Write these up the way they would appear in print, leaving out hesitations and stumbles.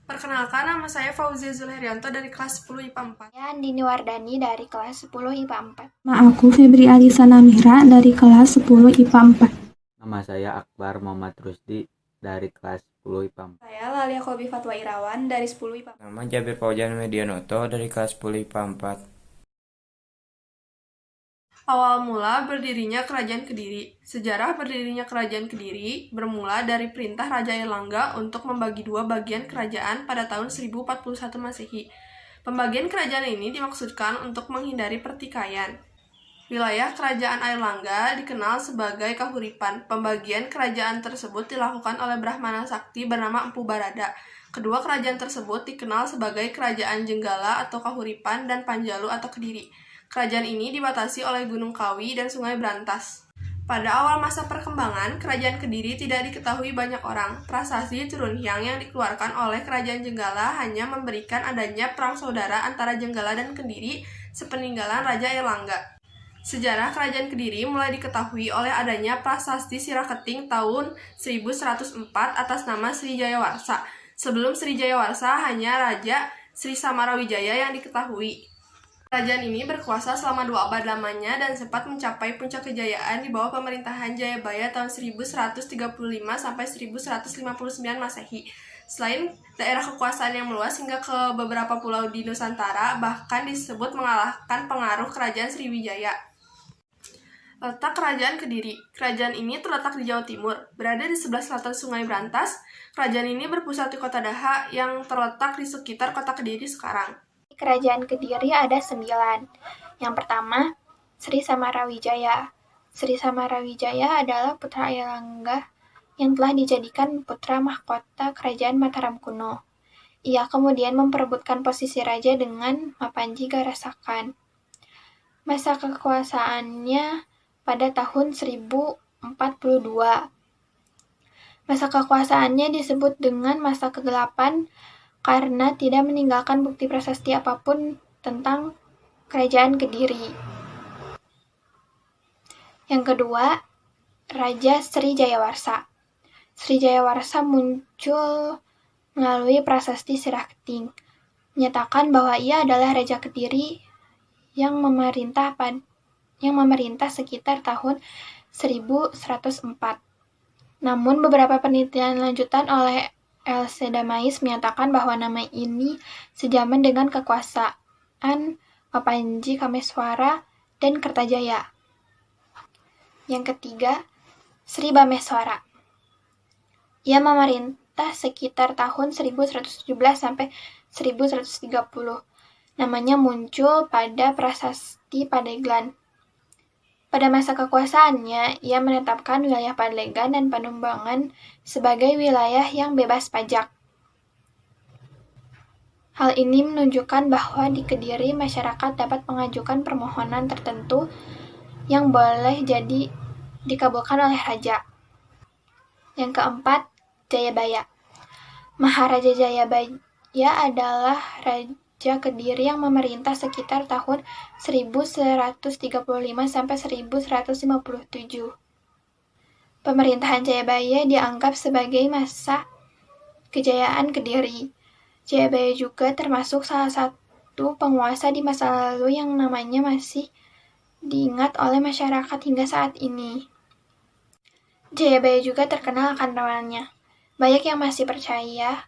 Perkenalkan, nama saya Fauzia Zulherianto dari kelas 10 IPA 4. Saya Andini Wardani dari kelas 10 IPA 4. Nama aku Febri Alisa Namira dari kelas 10 IPA 4. Nama saya Akbar Muhammad Rusdi dari kelas 10 IPA 4. Saya Lalia Kobi Fatwa Irawan dari 10 IPA 4. Nama Jabir Faujan Medianoto dari kelas 10 IPA 4. Awal mula berdirinya Kerajaan Kediri. Sejarah berdirinya Kerajaan Kediri bermula dari perintah Raja Airlangga untuk membagi dua bagian kerajaan pada tahun 1041 Masehi. Pembagian kerajaan ini dimaksudkan untuk menghindari pertikaian. Wilayah Kerajaan Airlangga dikenal sebagai Kahuripan. Pembagian kerajaan tersebut dilakukan oleh Brahmana Sakti bernama Empu Barada. Kedua kerajaan tersebut dikenal sebagai Kerajaan Jenggala atau Kahuripan dan Panjalu atau Kediri. Kerajaan ini dibatasi oleh Gunung Kawi dan Sungai Brantas. Pada awal masa perkembangan, Kerajaan Kediri tidak diketahui banyak orang. Prasasti Turun Hyang yang dikeluarkan oleh Kerajaan Jenggala hanya memberikan adanya perang saudara antara Jenggala dan Kediri sepeninggalan Raja Airlangga. Sejarah Kerajaan Kediri mulai diketahui oleh adanya prasasti Siraketing tahun 1104 atas nama Sri Jayawarsa. Sebelum Sri Jayawarsa hanya Raja Sri Samarawijaya yang diketahui. Kerajaan ini berkuasa selama 2 abad lamanya dan sempat mencapai puncak kejayaan di bawah pemerintahan Jayabaya tahun 1135 sampai 1159 Masehi. Selain daerah kekuasaan yang meluas hingga ke beberapa pulau di Nusantara, bahkan disebut mengalahkan pengaruh Kerajaan Sriwijaya. Letak Kerajaan Kediri. Kerajaan ini terletak di Jawa Timur, berada di sebelah selatan Sungai Brantas. Kerajaan ini berpusat di Kota Daha yang terletak di sekitar Kota Kediri sekarang. Kerajaan Kediri ada 9. Yang pertama, Sri Samarawijaya. Sri Samarawijaya adalah putra Airlangga yang telah dijadikan putra mahkota Kerajaan Mataram kuno. Ia kemudian memperebutkan posisi raja dengan Mapanji Garasakan. Masa kekuasaannya pada tahun 1042. Masa kekuasaannya disebut dengan masa kegelapan karena tidak meninggalkan bukti prasasti apapun tentang Kerajaan Kediri. Yang kedua, Raja Sri Jayawarsa. Sri Jayawarsa muncul melalui prasasti Siraketing, menyatakan bahwa ia adalah Raja Kediri yang memerintah sekitar tahun 1104. Namun beberapa penelitian lanjutan oleh L.C. Damais menyatakan bahwa nama ini sejaman dengan kekuasaan Mapanji Kameswara dan Kertajaya. Yang ketiga, Sri Bameswara. Ia memerintah sekitar tahun 1117 sampai 1130. Namanya muncul pada prasasti Pandeglang. Pada masa kekuasaannya, ia menetapkan wilayah Pandeglang dan Panumbangan sebagai wilayah yang bebas pajak. Hal ini menunjukkan bahwa di Kediri masyarakat dapat mengajukan permohonan tertentu yang boleh jadi dikabulkan oleh raja. Yang keempat, Jayabaya. Maharaja Jayabaya adalah Raja Kediri yang memerintah sekitar tahun 1135 sampai 1157. Pemerintahan Jayabaya dianggap sebagai masa kejayaan Kediri. Jayabaya juga termasuk salah satu penguasa di masa lalu yang namanya masih diingat oleh masyarakat hingga saat ini. Jayabaya juga terkenal akan ramalannya. Banyak yang masih percaya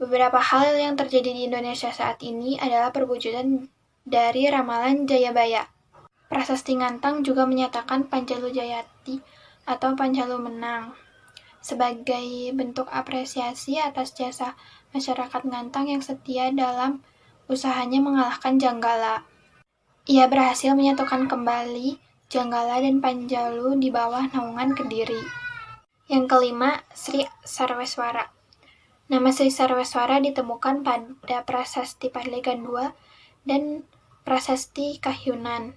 beberapa hal yang terjadi di Indonesia saat ini adalah perwujudan dari ramalan Jayabaya. Prasasti Ngantang juga menyatakan Panjalu Jayati atau Panjalu menang sebagai bentuk apresiasi atas jasa masyarakat Ngantang yang setia dalam usahanya mengalahkan Janggala. Ia berhasil menyatukan kembali Janggala dan Panjalu di bawah naungan Kediri. Yang kelima, Sri Sarweswara. Nama Sri Sarweswara ditemukan pada Prasasti Pandeglang II dan Prasasti Kahyunan.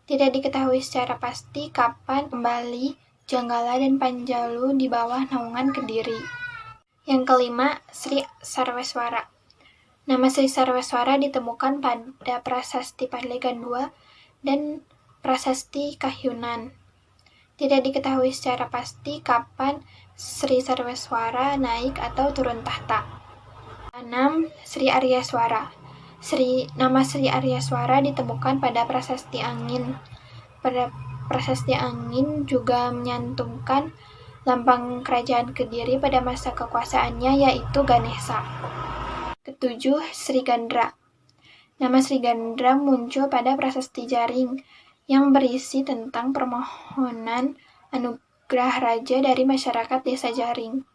Tidak diketahui secara pasti kapan kembali Janggala dan Panjalu di bawah naungan Kediri. Yang kelima, Sri Sarweswara. Nama Sri Sarweswara ditemukan pada Prasasti Pandeglang II dan Prasasti Kahyunan. Tidak diketahui secara pasti kapan Sri Sarweswara naik atau turun tahta. 6. Sri Aryaswara. Nama Sri Aryaswara ditemukan pada Prasasti Angin. Pada Prasasti Angin juga menyantumkan lambang kerajaan Kediri pada masa kekuasaannya, yaitu Ganesha. 7. Sri Gandra. Nama Sri Gandra muncul pada Prasasti Jaring yang berisi tentang permohonan anugerah raja dari masyarakat desa Jaring.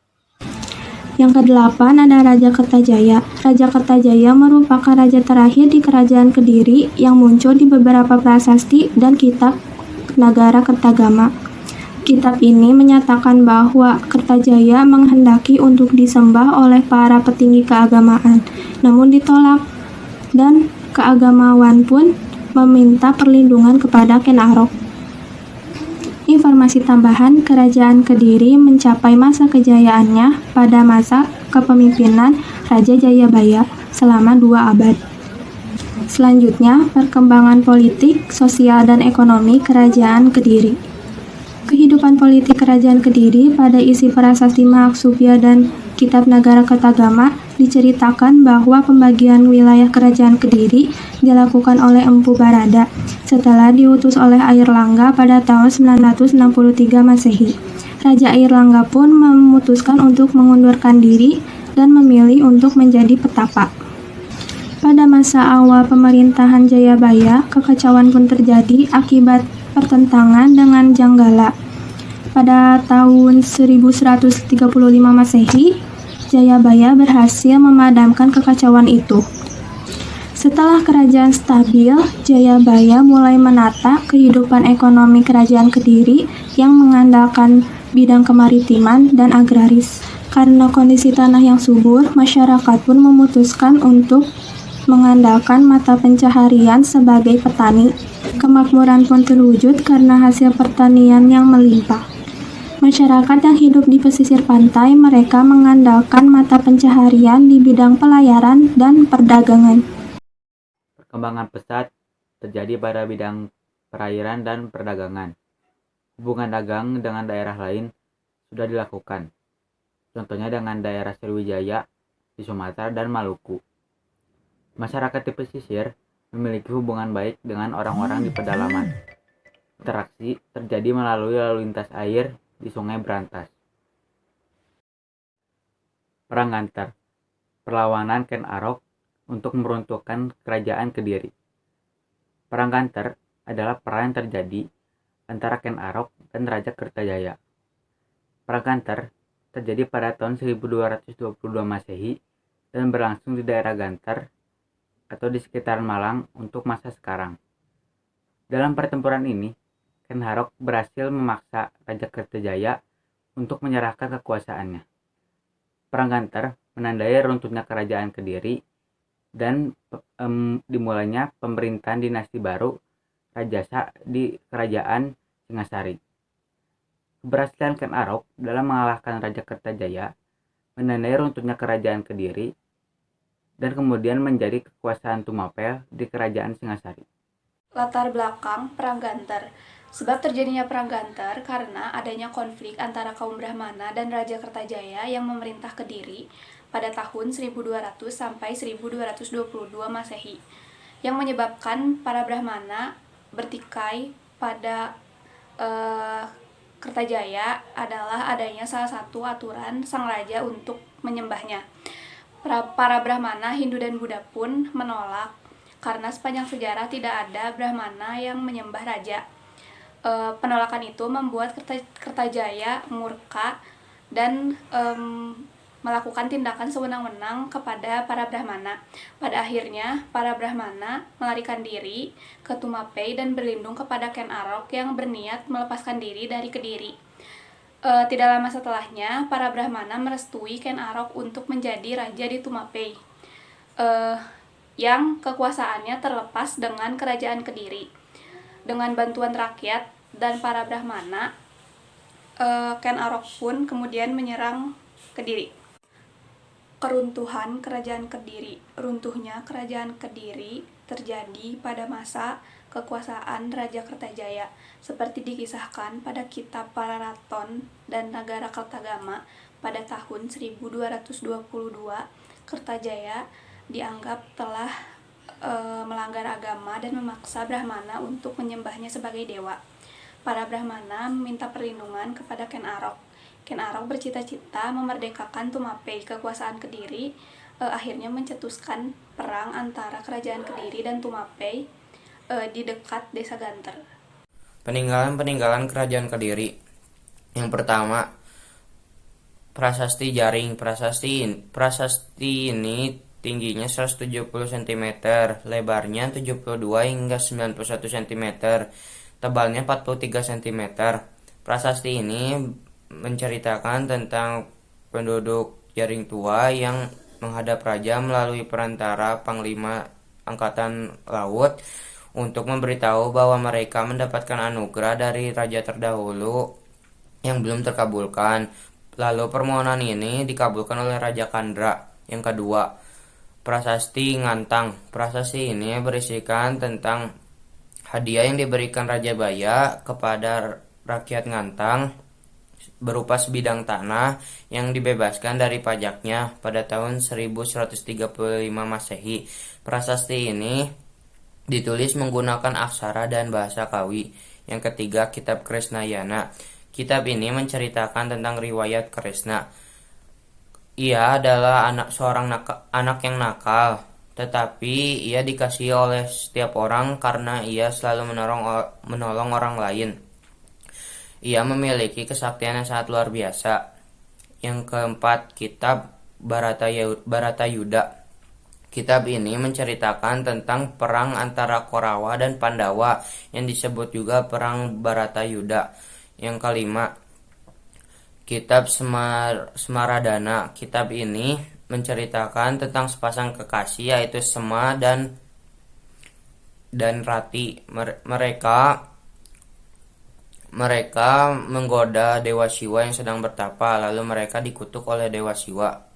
Yang ke-8 ada Raja Kertajaya. Raja Kertajaya merupakan raja terakhir di Kerajaan Kediri yang muncul di beberapa prasasti dan kitab Nagara Kertagama. Kitab ini menyatakan bahwa Kertajaya menghendaki untuk disembah oleh para petinggi keagamaan, namun ditolak, dan keagamawan pun meminta perlindungan kepada Ken Arok. Informasi tambahan, Kerajaan Kediri mencapai masa kejayaannya pada masa kepemimpinan Raja Jayabaya selama 2 abad. Selanjutnya, perkembangan politik, sosial, dan ekonomi Kerajaan Kediri. Kehidupan politik Kerajaan Kediri pada isi prasasti Mahaksubya dan Kitab Nagara Kertagama diceritakan bahwa pembagian wilayah Kerajaan Kediri dilakukan oleh Empu Barada setelah diutus oleh Airlangga pada tahun 963 Masehi. Raja Airlangga pun memutuskan untuk mengundurkan diri dan memilih untuk menjadi petapa. Pada masa awal pemerintahan Jayabaya, kekacauan pun terjadi akibat pertentangan dengan Janggala. Pada tahun 1135 Masehi, Jayabaya berhasil memadamkan kekacauan itu. Setelah kerajaan stabil, Jayabaya mulai menata kehidupan ekonomi Kerajaan Kediri yang mengandalkan bidang kemaritiman dan agraris. Karena kondisi tanah yang subur, masyarakat pun memutuskan untuk mengandalkan mata pencaharian sebagai petani. Kemakmuran pun terwujud karena hasil pertanian yang melimpah. Masyarakat yang hidup di pesisir pantai, mereka mengandalkan mata pencaharian di bidang pelayaran dan perdagangan. Perkembangan pesat terjadi pada bidang perairan dan perdagangan. Hubungan dagang dengan daerah lain sudah dilakukan. Contohnya dengan daerah Sriwijaya di Sumatera dan Maluku. Masyarakat di pesisir memiliki hubungan baik dengan orang-orang di pedalaman. Interaksi terjadi melalui lalu lintas air di Sungai Brantas. Perang Gantar, perlawanan Ken Arok untuk meruntuhkan Kerajaan Kediri. Perang Gantar adalah perang yang terjadi antara Ken Arok dan Raja Kertajaya. Perang Gantar terjadi pada tahun 1222 Masehi dan berlangsung di daerah Gantar atau di sekitaran Malang untuk masa sekarang. Dalam pertempuran ini, Ken Arok berhasil memaksa Raja Kertajaya untuk menyerahkan kekuasaannya. Perang Gantar menandai runtuhnya Kerajaan Kediri dan dimulainya pemerintahan dinasti baru Rajasa di Kerajaan Singasari. Keberhasilan Ken Arok dalam mengalahkan Raja Kertajaya menandai runtuhnya Kerajaan Kediri dan kemudian menjadi kekuasaan Tumapel di Kerajaan Singasari. Latar belakang Perang Gantar. Sebab terjadinya Perang Gantar karena adanya konflik antara kaum Brahmana dan Raja Kertajaya yang memerintah Kediri pada tahun 1200 sampai 1222 Masehi, yang menyebabkan para Brahmana bertikai pada Kertajaya adalah adanya salah satu aturan sang raja untuk menyembahnya. Para Brahmana, Hindu dan Buddha pun menolak karena sepanjang sejarah tidak ada Brahmana yang menyembah raja. Penolakan itu membuat Kertajaya murka dan melakukan tindakan sewenang-wenang kepada para Brahmana. Pada akhirnya, para Brahmana melarikan diri ke Tumapei dan berlindung kepada Ken Arok yang berniat melepaskan diri dari Kediri. Tidak lama setelahnya, para Brahmana merestui Ken Arok untuk menjadi raja di Tumapei, yang kekuasaannya terlepas dengan Kerajaan Kediri. Dengan bantuan rakyat dan para Brahmana, Ken Arok pun kemudian menyerang Kediri. Keruntuhan Kerajaan Kediri. Runtuhnya Kerajaan Kediri terjadi pada masa kekuasaan Raja Kertajaya. Seperti dikisahkan pada kitab Pararaton dan Nagara Kertagama, pada tahun 1222, Kertajaya dianggap telah melanggar agama dan memaksa Brahmana untuk menyembahnya sebagai dewa. Para Brahmana meminta perlindungan kepada Ken Arok. Ken Arok bercita-cita memerdekakan Tumapei, kekuasaan Kediri. Akhirnya mencetuskan perang antara kerajaan Kediri dan Tumapei di dekat desa Ganter. Peninggalan kerajaan Kediri. Yang pertama, Prasasti Jaring. Prasasti ini tingginya 170 cm, lebarnya 72 hingga 91 cm, tebalnya 43 cm. Prasasti ini menceritakan tentang penduduk Jaring tua yang menghadap raja melalui perantara Panglima Angkatan Laut untuk memberitahu bahwa mereka mendapatkan anugerah dari raja terdahulu yang belum terkabulkan. Lalu permohonan ini dikabulkan oleh Raja Kandra. Yang kedua, Prasasti Ngantang. Prasasti ini berisikan tentang hadiah yang diberikan Raja Baya kepada rakyat Ngantang berupa sebidang tanah yang dibebaskan dari pajaknya pada tahun 1135 Masehi. Prasasti ini ditulis menggunakan aksara dan bahasa Kawi. Yang ketiga, Kitab Krisnayana. Kitab ini menceritakan tentang riwayat Krishna. Ia adalah anak yang nakal, tetapi ia dikasihi oleh setiap orang karena ia selalu menolong orang lain. Ia memiliki kesaktian yang sangat luar biasa. Yang keempat, Kitab Bharatayuda. Kitab ini menceritakan tentang perang antara Korawa dan Pandawa yang disebut juga Perang Bharatayuda. Yang kelima, Kitab Semaradana. Kitab ini menceritakan tentang sepasang kekasih yaitu Sema dan Rati. Mereka menggoda Dewa Siwa yang sedang bertapa, lalu mereka dikutuk oleh Dewa Siwa.